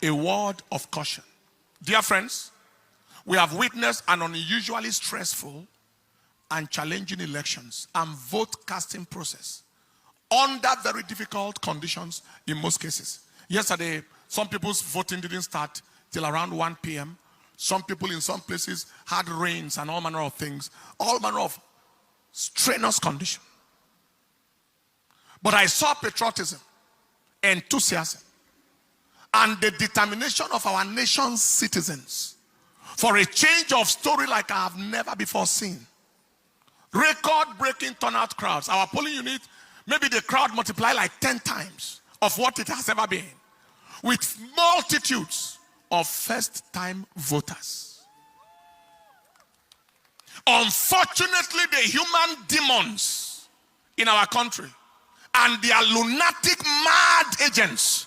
a word of caution. Dear friends, we have witnessed an unusually stressful and challenging elections and vote casting process under very difficult conditions in most cases. Yesterday, some people's voting didn't start till around 1 p.m. Some people in some places had rains and all manner of things, all manner of strenuous conditions. But I saw patriotism, enthusiasm, and the determination of our nation's citizens for a change of story like I have never before seen. Record-breaking turnout crowds. Our polling unit, maybe the crowd multiplied like 10 times of what it has ever been, with multitudes of first-time voters. Unfortunately, the human demons in our country and their lunatic, mad agents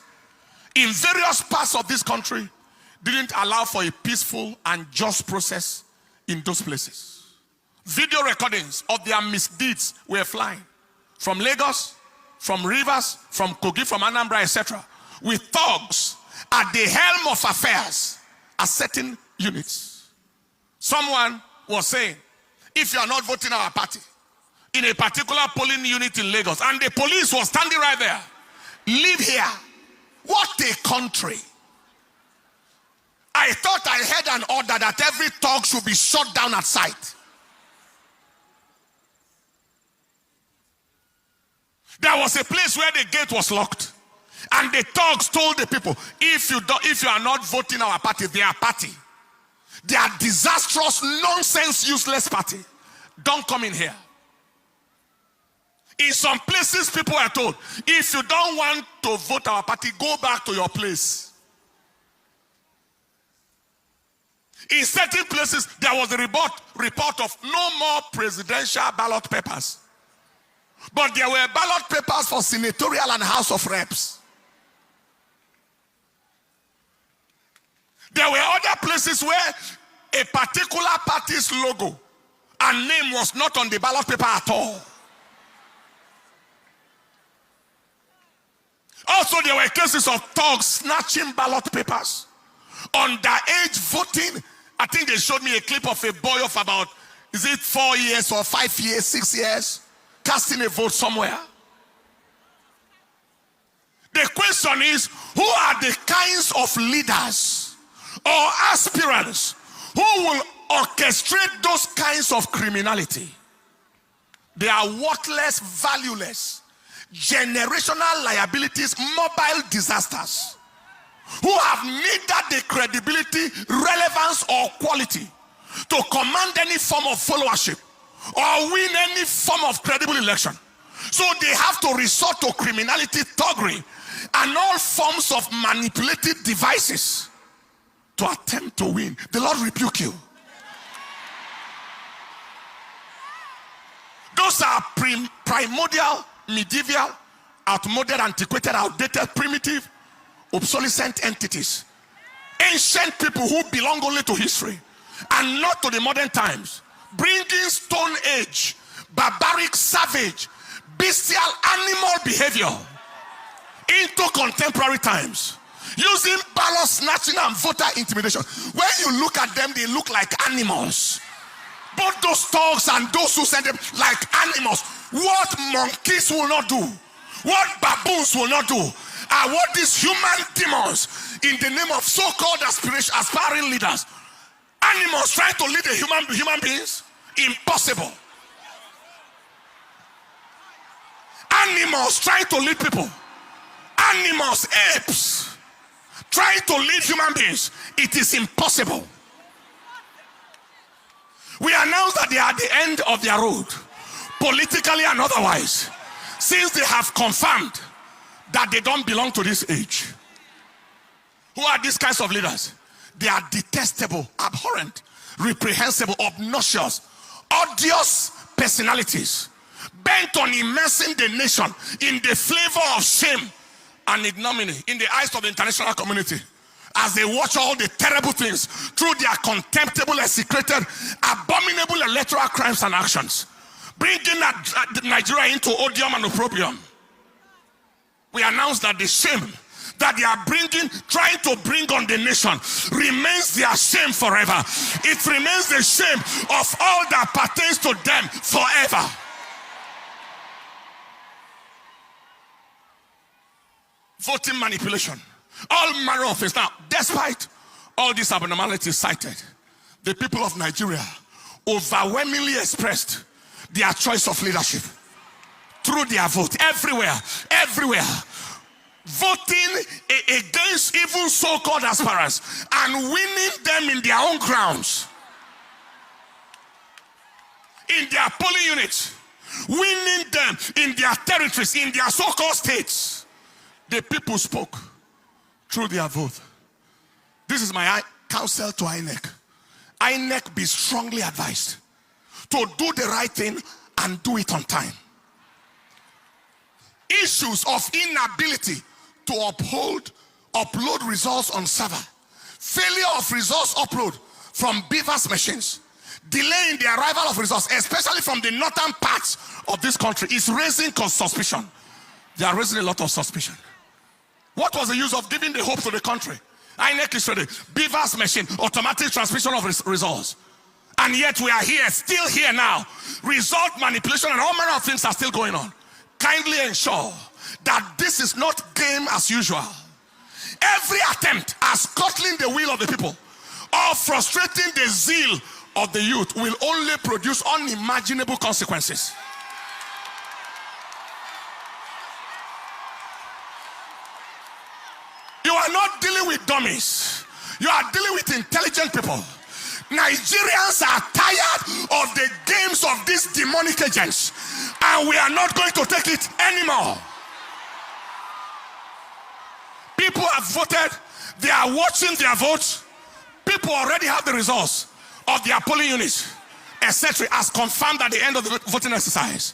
in various parts of this country didn't allow for a peaceful and just process in those places. Video recordings of their misdeeds were flying from Lagos, from Rivers, from Kogi, from Anambra, etc., with thugs at the helm of affairs at certain units. Someone was saying, if you are not voting our party in a particular polling unit in Lagos, and the police was standing right there, leave here. What a country. I thought I heard an order that every thug should be shot down at sight. There was a place where the gate was locked, and the thugs told the people, if you are not voting our party, their party, their disastrous, nonsense, useless party, don't come in here. In some places, people are told, if you don't want to vote our party, go back to your place. In certain places, there was a report of no more presidential ballot papers. But there were ballot papers for senatorial and House of Reps. There were other places where a particular party's logo and name was not on the ballot paper at all. Also, there were cases of thugs snatching ballot papers. Underage voting. I think they showed me a clip of a boy of about, is it 4 years or 5 years, 6 years, casting a vote somewhere. The question is, who are the kinds of leaders or aspirants who will orchestrate those kinds of criminality? They are worthless, valueless, generational liabilities, mobile disasters, who have neither the credibility, relevance, or quality to command any form of followership or win any form of credible election. So they have to resort to criminality, thuggery, and all forms of manipulative devices to attempt to win. The Lord rebuke you. Those are primordial, medieval, outmoded, antiquated, outdated, primitive, obsolescent entities. Ancient people who belong only to history and not to the modern times, bringing Stone Age, barbaric, savage, bestial, animal behavior into contemporary times, using ballot snatching and voter intimidation. When you look at them, they look like animals. Both those thugs and those who send them like animals. What monkeys will not do, what baboons will not do, are what these human demons in the name of so-called aspiring leaders, animals trying to lead the human beings. Impossible. Animals trying to lead people. Animals, apes, trying to lead human beings. It is impossible. We announce that they are at the end of their road, politically and otherwise, since they have confirmed that they don't belong to this age. Who are these kinds of leaders? They are detestable, abhorrent, reprehensible, obnoxious, odious personalities, bent on immersing the nation in the flavor of shame and ignominy in the eyes of the international community, as they watch all the terrible things through their contemptible, execrated, abominable electoral crimes and actions, bringing Nigeria into odium and opprobrium. We announce that the shame that they are trying to bring on the nation remains their shame forever. It remains the shame of all that pertains to them forever. Voting manipulation, all manner of things. Now, despite all these abnormalities cited, the people of Nigeria overwhelmingly expressed their choice of leadership through their vote. Everywhere. Voting against even so-called aspirants and winning them in their own grounds, in their polling units, winning them in their territories, in their so-called states. The people spoke through their vote. This is my counsel to Inec. Inec, be strongly advised to do the right thing and do it on time. Issues of inability to upload results on server, failure of results upload from beavers machines, delay in the arrival of results, especially from the northern parts of this country, is raising suspicion. They are raising a lot of suspicion. What was the use of giving the hope to the country? Inec is ready. Beavers machine, automatic transmission of results. And yet we are here, still here now. Result manipulation and all manner of things are still going on. Kindly ensure that this is not game as usual. Every attempt at scuttling the will of the people or frustrating the zeal of the youth will only produce unimaginable consequences. You are not dealing with dummies. You are dealing with intelligent people. Nigerians are tired of the games of these demonic agents, and we are not going to take it anymore. People have voted. They are watching their votes. People already have the results of their polling units, etc., as confirmed at the end of the voting exercise.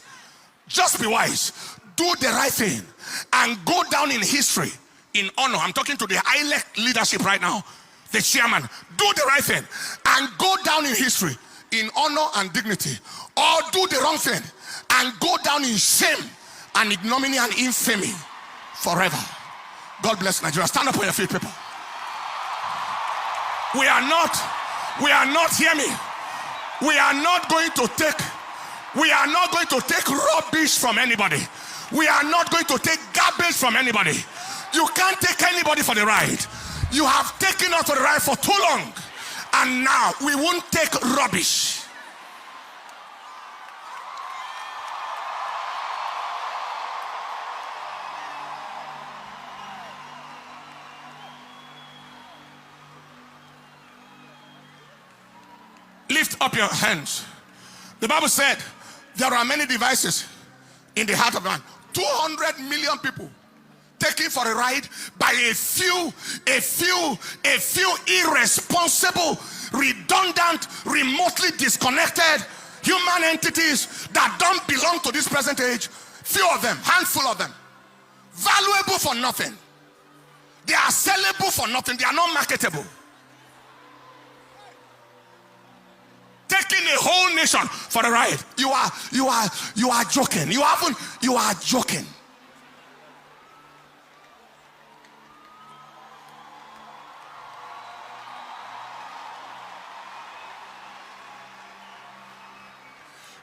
Just be wise. Do the right thing and go down in history in honor. I'm talking to the Inec leadership right now, the chairman. Do the right thing and go down in history in honor and dignity, or do the wrong thing and go down in shame and ignominy and infamy forever. God bless Nigeria. Stand up on your feet, people. We are not, hear me, we are not going to take rubbish from anybody. We are not going to take garbage from anybody. You can't take anybody for the ride. You have taken us for the ride for too long, and now we won't take rubbish. Lift up your hands. The Bible said there are many devices in the heart of man. 200 million people taken for a ride by a few irresponsible, redundant, remotely disconnected human entities that don't belong to this present age. Few of them, handful of them, valuable for nothing. They are sellable for nothing. They are not marketable. Taking a whole nation for a ride. You are joking. You are joking.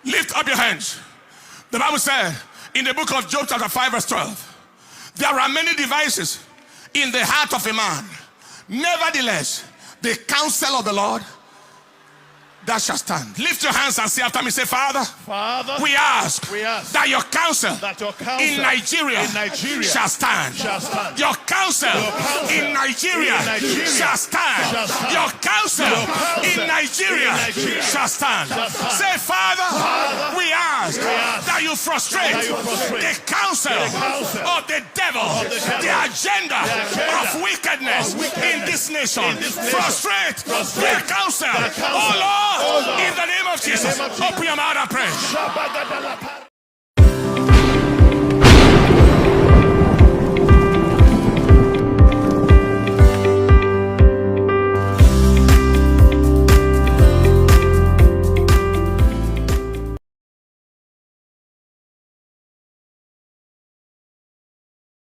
Lift up your hands. The Bible said in the book of Job chapter 5 verse 12, there are many devices in the heart of a man. Nevertheless, the counsel of the Lord, that shall stand. Lift your hands and say after me, say, Father, we ask that your counsel in Nigeria shall stand. Your counsel in Nigeria shall stand. Your counsel in Nigeria shall stand. Say, Father, we ask that you frustrate the counsel of the devil, the agenda of wickedness in this nation. Frustrate their counsel. Oh Lord, in the name of Jesus, open your mouth and pray.